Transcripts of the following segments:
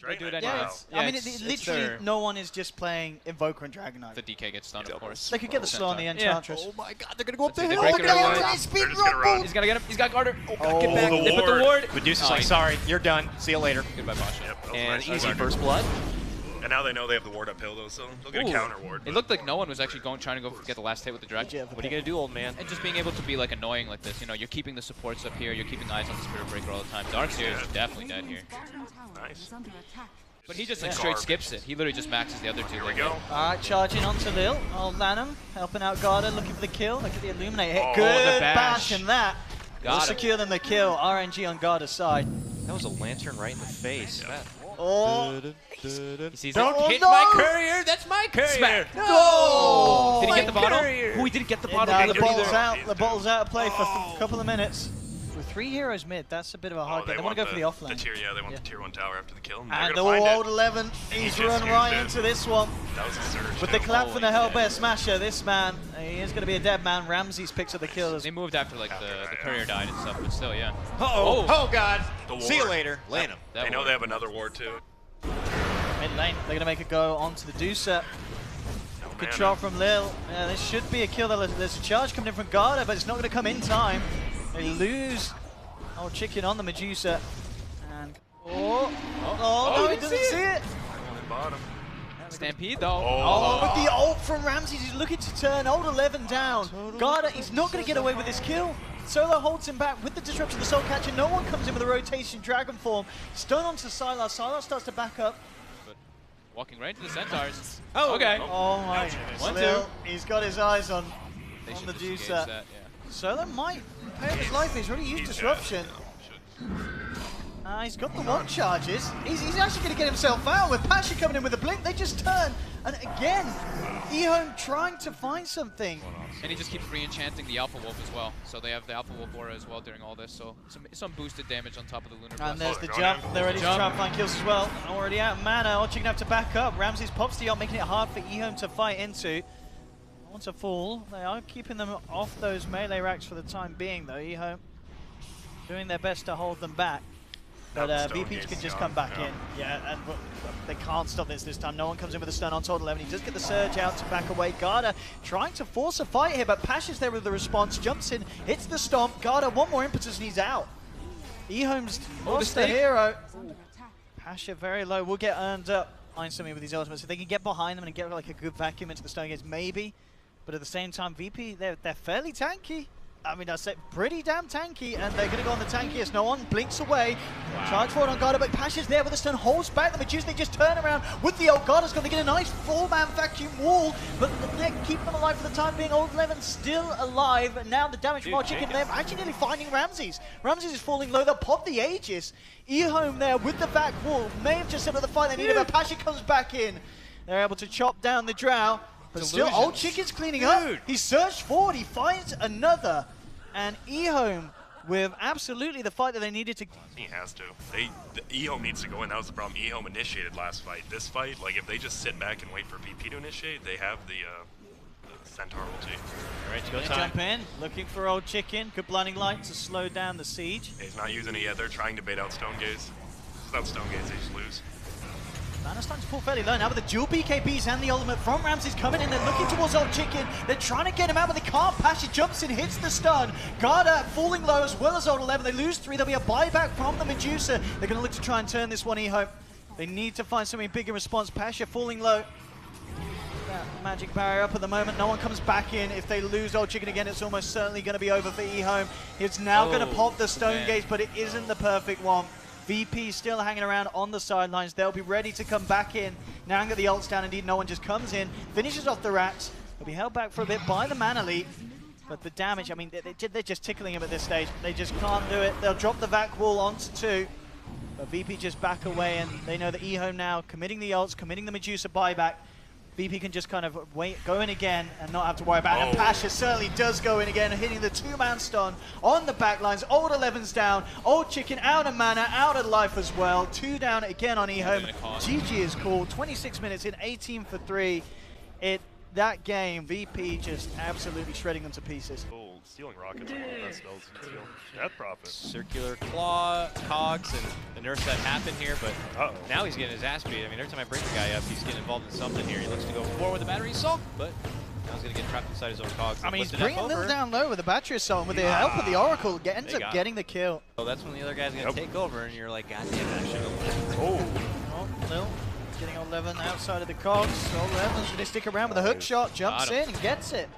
They do it Yeah, anyway. I mean, literally, no one is just playing Invoker and Dragon Knight. The DK gets stunned, of course. They could get the slow on the Enchantress. Oh my god, they're gonna go up the hill. Look at that! Speed rumble! He's gonna get him. He's got Garter. Oh god, get back. They put the ward. Medusa's like, sorry, you're done. See you later. Goodbye, Pasha. Yep, And nice. easy first blood. And now they know they have the ward uphill though, so they'll get a counter ward. It looked like no one was actually trying to go get the last hit with the Dragon. What are you gonna do, old man? And just being able to be like annoying like this, you know, you're keeping the supports up here, you're keeping eyes on the Spirit Breaker all the time. Darkseer is definitely dead here. Nice. But he just like straight skips it. He literally just maxes the other two. Here we go. Alright, charging onto Lil. Old Lanham helping out Garda, looking for the kill. Look at the Illuminate hit. Oh, Good the bash. and that will secure them the kill. RNG on Garda's side. That was a lantern right in the face. Oh, He sees Don't- it. Hit no! my courier. That's my courier. Smack. No! Did he My get the bottle? courier. Oh, he didn't get the yeah, bottle. nah, Didn't the get it bottle's either. out. The bottle's out of play for a couple of minutes. With 3 heroes mid, that's a bit of a hard game. They want to go for the offlane. They want the tier 1 tower after the kill. And And they're the gonna find old it. 11, he's just run used right it. into this one. That was a surge. With the too. clap from the Hellbear Smasher, this man, he is going to be a dead man. Ramses picks up the kills. They moved after like the courier died and stuff, but still, yeah. Uh-oh. Oh god. The See you ward. later. Land him. They know they have another ward too. Mid lane, they're going to make a go onto the Deucer. Good mana. shot from Lil. Yeah, this should be a kill. There's a charge coming in from Garda, but it's not going to come in time. They lose. Oh, chicken on the Medusa. And no, he doesn't see it. One in bottom. Stampede though. Oh, with the ult from Ramses, he's looking to turn old 11 down. Garda, he's not going to get away with this kill. Solo holds him back with the disruption of the Soul Catcher. No one comes in with a rotation Dragon form. Stone onto Sylar. Sylar starts to back up. But walking right into the Centaurs. Oh, okay. Oh my. One, Lil, two. he's got his eyes on They should the just engage Deucer. that, yeah. Solo might pay off his life. He's already used disruption. He's got the one charges. He's actually going to get himself out with Pasha coming in with a blink. They just turn. And again, EHOME trying to find something. And he just keeps re-enchanting the Alpha Wolf as well. So they have the Alpha Wolf aura as well during all this. So some boosted damage on top of the Lunar And Blast. there's the going jump. in. They're ready to Jump. try and find kills as well. Already out of mana. Archie gonna have to back up. Ramses pops the ult, making it hard for EHOME to fight into. Want to fall. They are keeping them off those melee racks for the time being, though. EHOME doing their best to hold them back. But VP can just come back in. Yeah, and they can't stop this time. No one comes in with a stun on Total 11. He does get the surge out to back away. Garda trying to force a fight here, but Pasha's there with the response. Jumps in, hits the stomp. Garda, one more impetus and he's out. EHOME's lost the hero. Pasha very low. Will get earned up. Find something with these ultimates. If they can get behind them and get like a good vacuum into the stone gates, maybe. But at the same time, VP, they're fairly tanky. I mean, I say pretty damn tanky, and they're going to go on the tankiest. No one blinks away. Wow. Charge forward on Garda, but Pasha's there with the stun, holds back the Medusa. They just turn around with the ult. Garda's going to get a nice 4-man vacuum wall, but they're keeping them alive for the time being. Old 11 still alive, and now the damage from our chicken. They're actually nearly finding Ramses. Ramses is falling low. They'll pop the Aegis. EHOME there with the back wall. May have just set up the fight they needed, but Pasha comes back in. They're able to chop down the Drow. But still, Old Chicken's cleaning up. He surged forward. He finds another. And EHOME with absolutely the fight that they needed to. He has to. The EHOME needs to go in. That was the problem. EHOME initiated last fight. This fight, like if they just sit back and wait for VP to initiate, they have the Centaur ulti. Alright, go jump in, looking for Old Chicken. Good blinding light to slow down the siege. He's not using it yet. They're trying to bait out Stone Gaze. Without Stone Gaze, they just lose. Mana starting to pull fairly low now with the dual BKBs and the ultimate from Ramses coming in. They're looking towards Old Chicken. They're trying to get him out, but they can't. Pasha jumps in, hits the stun. Garda falling low as well as Old 11. They lose 3. There'll be a buyback from the Medusa. They're going to look to try and turn this one, EHOME. They need to find something big in response. Pasha falling low. That magic barrier up at the moment. No one comes back in. If they lose Old Chicken again, it's almost certainly going to be over for EHOME. It's now going to pop the stone gaze, but it isn't the perfect one. VP still hanging around on the sidelines. They'll be ready to come back in. Now that the ult's down, indeed, no one just comes in, finishes off the rats. They'll be held back for a bit by the mana leak. But the damage, I mean, they're just tickling him at this stage. They just can't do it. They'll drop the vac wall onto 2. But VP just back away, and they know that EHOME now committing the ults, committing the Medusa buyback. VP can just kind of wait, go in again and not have to worry about it. And Pasha certainly does go in again, hitting the 2-man stun on the back lines. Old 11's down. Old Chicken out of mana, out of life as well. 2 down again on EHOME. GG is called. 26 minutes in, 18 for 3. That game, VP just absolutely shredding them to pieces. stealing rockets. That spells and steal. Death Prophet. Circular claw, cogs, and the nerfs that happen here, but now he's getting his ass beat. I mean, every time I bring the guy up, he's getting involved in something here. He looks to go forward with the battery assault, but now he's going to get trapped inside his own cogs. I mean, he's bringing Lil down low with the battery assault, with the help of the Oracle, ends up getting the kill. So that's when the other guy's going to take over, and you're like, God damn, I should have. Oh, Lil getting 11 outside of the cogs. 11's going to stick around with a hook shot, jumps in and gets it.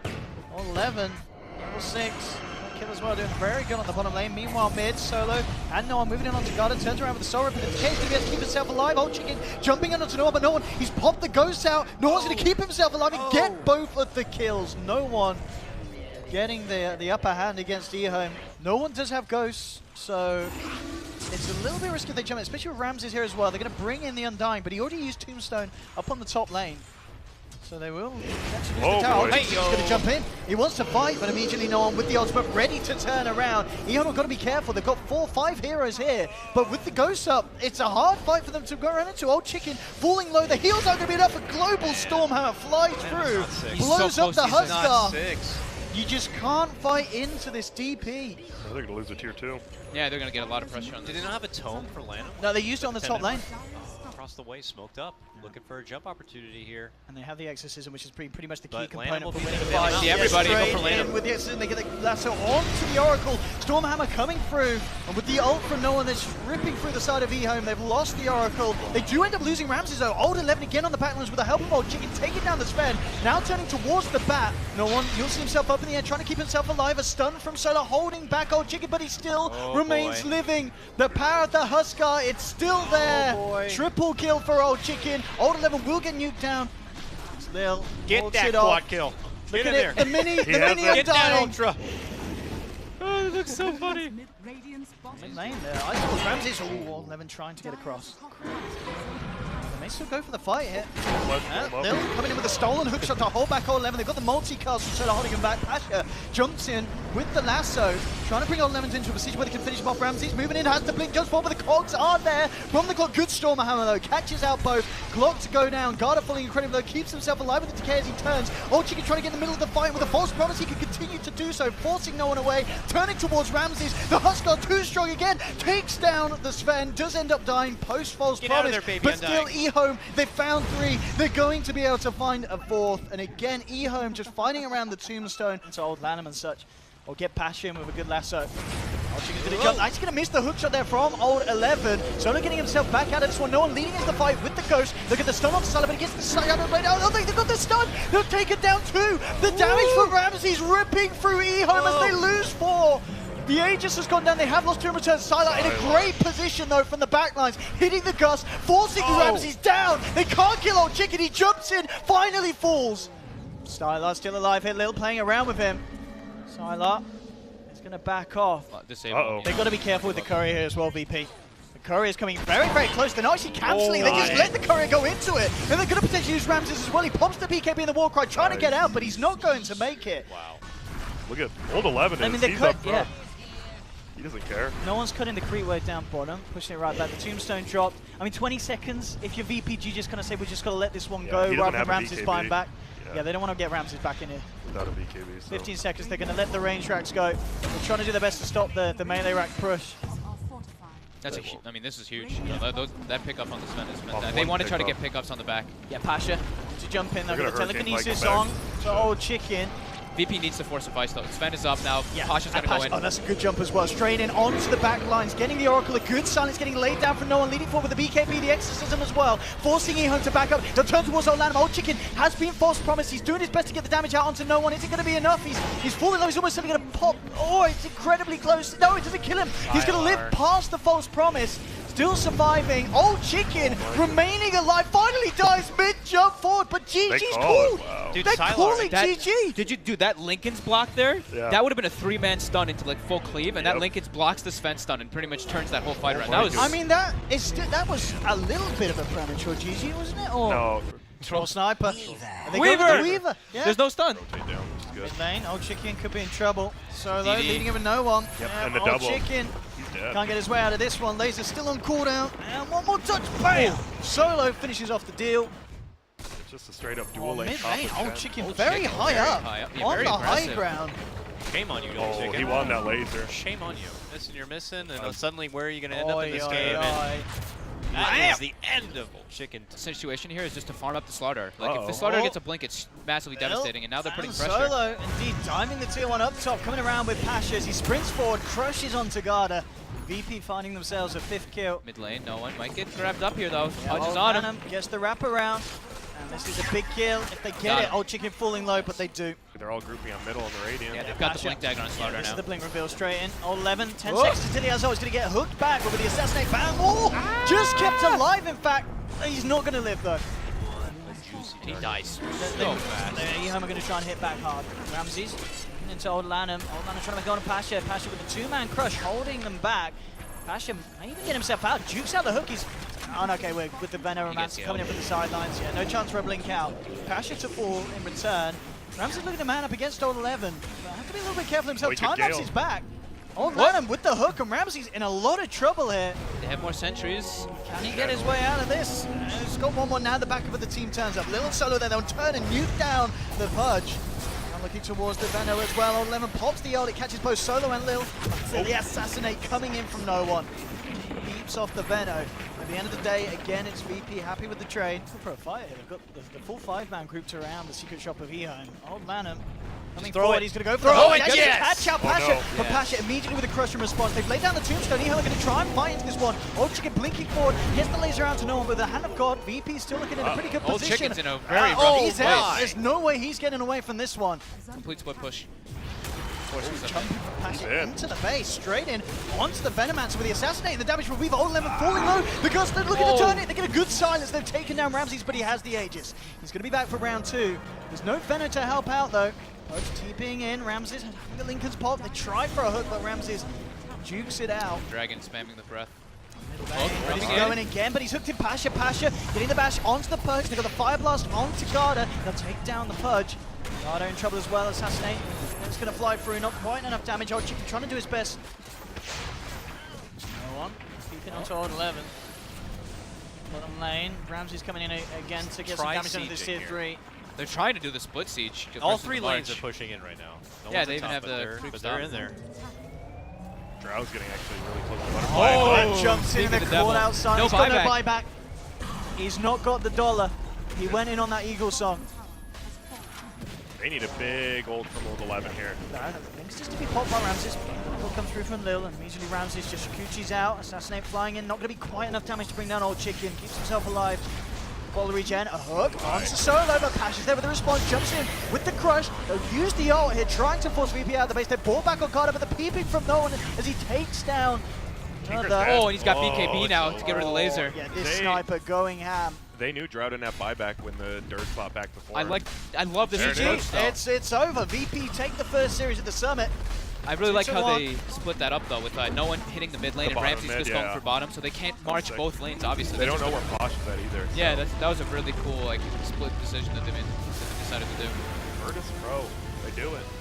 11, level 6. Kill as well, doing very good on the bottom lane. Meanwhile, mid, Solo, and Noah moving in onto Garda, turns around with the Soul Rip, but the Decade's going to be able to keep himself alive. Old Chicken jumping in onto Noah, but no one, he's popped the Ghost out. Noah's going to keep himself alive and get both of the kills. No one getting the upper hand against EHOME. No one does have Ghosts, so it's a little bit risky if they jump in, especially with Ramses here as well. They're going to bring in the Undying, but he already used Tombstone up on the top lane. So they will actually use the tower. He's going to jump in. He wants to fight, but immediately no one with the ultimate ready to turn around. EHOME have got to be careful. They've got 4 or 5 heroes here, but with the Ghost up, it's a hard fight for them to go around into. Old Chicken falling low. The heals aren't going to be enough. A global Stormhammer flies through, blows up the Huskar. You just can't fight into this DP. They're going to lose a tier 2. Yeah, they're going to get a lot of pressure on this. Did they not have a tome for Lano? No, they used it on the top lane. Across the way, smoked up, looking for a jump opportunity here. And they have the Exorcism, which is pretty much the key But component Lano for will winning be the the fight. See everybody go straight for Lano. in with the Exorcism, they get the lasso onto the Oracle. Stormhammer coming through, and with the ult from Noah, they're ripping through the side of EHOME. They've lost the Oracle. They do end up losing Ramses though. Old 11 again on the backlines with the help of Old Chicken, taking down the Sven. Now turning towards the bat. No one, you'll see himself up in the air, trying to keep himself alive. A stun from Solar, holding back Old Chicken, but he still remains living. The power of the Huskar, it's still there. Triple kill for Old Chicken. Old 11 will get nuked down. Lil Get that quad kill. Look Get at in it, there. the mini Get that Undying. ultra. Oh, it looks so funny. Mid lane there. I saw Ramses. Oh, 11 trying to get across. They may still go for the fight here. Lil coming in with a stolen hookshot to hold back Old 11. They've got the multicast from Solar holding him back. Pasha jumps in with the lasso, trying to bring Old 11 into a position where they can finish him off. Ramses moving in, has the blink, goes forward, but the cogs aren't there. From the Glock, good Stormhammer though, catches out both. Glock to go down. Garda falling incredible though, keeps himself alive with the decay as he turns. Old Chicken trying to get in the middle of the fight with a false promise. He can continue to do so, forcing no one away. Turning towards Ramses. The Huskar too strong again. Takes down the Sven. Does end up dying post false promise. There, baby, but still EHOME, they found 3. They're going to be able to find a 4th. And again, EHOME just fighting around the Tombstone into Old Lanham and such. Or get Pasha in with a good lasso. Old Chicken's going to jump. Actually going to miss the hookshot there from Old 11. Solo getting himself back out of this one. No one leading into the fight with the Ghost. Look at the stun off Salah, but he gets the side out of the blade. Oh, they've got the stun. They'll take it down too. The damage from Ramses ripping through EHOME as they lose 4. The Aegis has gone down. They have lost 2 in return. Sylar in a great position though from the backlines, hitting the gust, forcing Ramses down. They can't kill Old Chicken. He jumps in, finally falls. Sylar still alive here. Lil playing around with him. Sylar is going to back off. They've got to be careful with the courier here as well, VP. The courier is coming very, very close. They're not actually cancelling. They just let the courier go into it. And they're going to potentially use Ramses as well. He pops the BKB in the Warcry, trying to get out, but he's not going to make it. Wow. Look at Old 11. I mean, they could, yeah. He doesn't care. No one's cutting the creep wave down bottom, pushing it right back. The Tombstone dropped. I mean, 20 seconds. If you're VPG, just kind of say, we're just going to let this one go rather than Ramses buying back. Yeah, they don't want to get Ramses back in here. Without a BKB. So. 15 seconds, they're going to let the range racks go. They're trying to do their best to stop the melee rack push. That's I mean, this is huge. That pickup on the Sven is fantastic. They want to try to get pickups on the back. Yeah, Pasha to jump in. They're going to telekinesis on to Old Chicken. VP needs to force a fight though. Sven is up now. Yeah, Pasha's going to go in. Oh, that's a good jump as well. Straight in onto the back lines, getting the Oracle. A good silence getting laid down from no one, leading forward with the BKB, the Exorcism as well. Forcing EHOME to back up. They'll turn towards Old Lanham. Old Chicken has been false promised. He's doing his best to get the damage out onto no one. Is it going to be enough? He's falling low. He's almost going to pop. Oh, it's incredibly close. No, it doesn't kill him. He's going to live past the false promise. Still surviving. Old Chicken remaining alive. Finally dies mid-jump forward, but GG's called. Wow. Dude, they're calling GG. Did you do that Lincoln's block there? Yeah. That would have been a 3-man stun into like full cleave, and that Lincoln's blocks the Sven stun and pretty much turns that whole fight around. That was. I mean, that was a little bit of a premature GG, wasn't it? Or No. Troll sniper. Weaver! Weaver. Yeah. There's no stun. Rotate down, which is good. Mid lane, Old Chicken could be in trouble. Solo DD. leading him with no one. Yep, Yeah, and the Old double. Chicken He's dead. can't get his way out of this one. Laser still on cooldown. And one more touch. Bam! Solo finishes off the deal. It's just a straight up dual lane. Mid lane, top of Old chat. Chicken Old very Chicken, high very up. high up. Yeah, On very the high aggressive. ground. Shame on you, Oh, Chicken. he won that laser. Shame on you. Missing, you're missing, and suddenly where are you going to end up in this game? Oi. And that is the end of Chicken. The situation here is just to farm up the Slaughter. Like, if the Uh-oh. Slaughter gets a blink, it's massively devastating, and now they're putting pressure. Solo, indeed, diving the tier 1 up top, coming around with Pasha as he sprints forward, crushes onto Garda. VP finding themselves a 5th kill. Mid lane, no one might get grabbed up here, though. Yeah, Punches Old on him. Phantom gets the wraparound. And this is a big kill if they Got get it. him. Old Chicken falling low, but they do. They're all grouping on middle on the Radiant. Yeah, they've got the Pasha. blink dagger on Slaughter This now. is the blink reveal straight in. Old 11, 10 Whoa. seconds until he has He's going to get hooked back, but with the assassinate bang. Oh, just kept alive, in fact. He's not going to live, though. He dies The so fast. EHOME are going to try and hit back hard. Ramses into Old Lanham. Old Lanham trying to make on Pasha. Pasha with a 2-man crush holding them back. Pasha may even get himself out. Jukes out the hook. He's okay with the Venomancer coming in from the sidelines. Yeah, no chance for a blink out. Pasha to fall in return. Ramses looking to man up against Old 11. But have to be a little bit careful himself. Oh, he could Time lapse Gale. is back. Old Lanham with the hook, and Ramses in a lot of trouble here. They have more sentries. Can he get his way out of this? He's got 1-1 now. The back of the team turns up. Little Solo there. They'll turn and nuke down the Pudge. Now looking towards the Veno as well. Old Lemon pops the ult. It catches both Solo and Lil. So the Assassinate coming in from no one. Beeps off the Veno. At the end of the day, again, it's VP happy with the trade. For a fight here. They've got the full 5-man grouped around the secret shop of EHOME. Old Lanham coming throw forward. it. He's going to go for Throw the it, ult. yes! Catch out Oh, Pasha. no. But Yeah. Pasha immediately with a crush in response. They've laid down the tombstone. EHOME are going to try and fight into this one. Old Chicken blinking forward. Gets the laser out to no one. With the hand of God, VP still looking in a pretty good Old position. Chicken's in a very rough Oh, he's place. out. There's no way he's getting away from this one. Complete split push. Forces them. Jumping Pasha in. into the base, straight in, onto the Venomancer with the Assassinate. The damage from Weaver. Old Lemon falling low because they're looking to turn it. They get a good silence. They've taken down Ramses, but he has the Aegis. He's going to be back for round 2. There's no Venom to help out, though. Pudge TPing in. Ramses, the Lincoln's pop. They try for a hook, but Ramses jukes it out. Dragon spamming the breath. Ready to again. go in again, but he's hooked in Pasha. Pasha getting the bash onto the Pudge. They've got the Fire Blast onto Garda. They'll take down the Pudge. Garda in trouble as well. Assassinate. It's going to fly through. Not quite enough damage. Old Chicken trying to do his best. No one. Keeping on to Old 11. Bottom lane. Ramsey's coming in again to get some Try damage into this tier sieging here. 3. They're trying to do the split siege. All versus 3 the lanes are March. pushing in right now. No Yeah, one's they at even top, have but the they're- creep but they're stop. in there. Drow's getting actually really close to butterfly. Oh, jumps in Speak and of they're the devil. caught outside. No He's got no buyback. buyback. He's not got the dollar. He went in on that Eagle song. They need a big ult from old 11 here. No, things just to be popped by Ramses. Will come through from Lil, and immediately Ramses just Kuchi's out. Assassinate flying in. Not going to be quite enough damage to bring down Old Chicken. Keeps himself alive. Ball regen, a hook onto Solo, but Pasha's there with the response. Jumps in with the crush. They'll use the ult here, trying to force VP out of the base. They brought back on Carter, but the peeping from no one as he takes down Tinker's another. dead. Oh, and he's got Oh, BKB now it's to get rid of the laser. Yeah, this They- sniper going ham. They knew Drow didn't have buyback when the dirt fought back before. I love this There it approach is. though. It's over. VP take the first series at the summit. I really like how 2-1. they split that up though, with no one hitting the mid lane The and bottom Ramses mid, just yeah. going for bottom, so they can't march sick. both lanes. Obviously, They That's don't know just- where Posh is at either. Yeah, that was a really cool like split decision that they decided to do. Virtus Pro, they do it.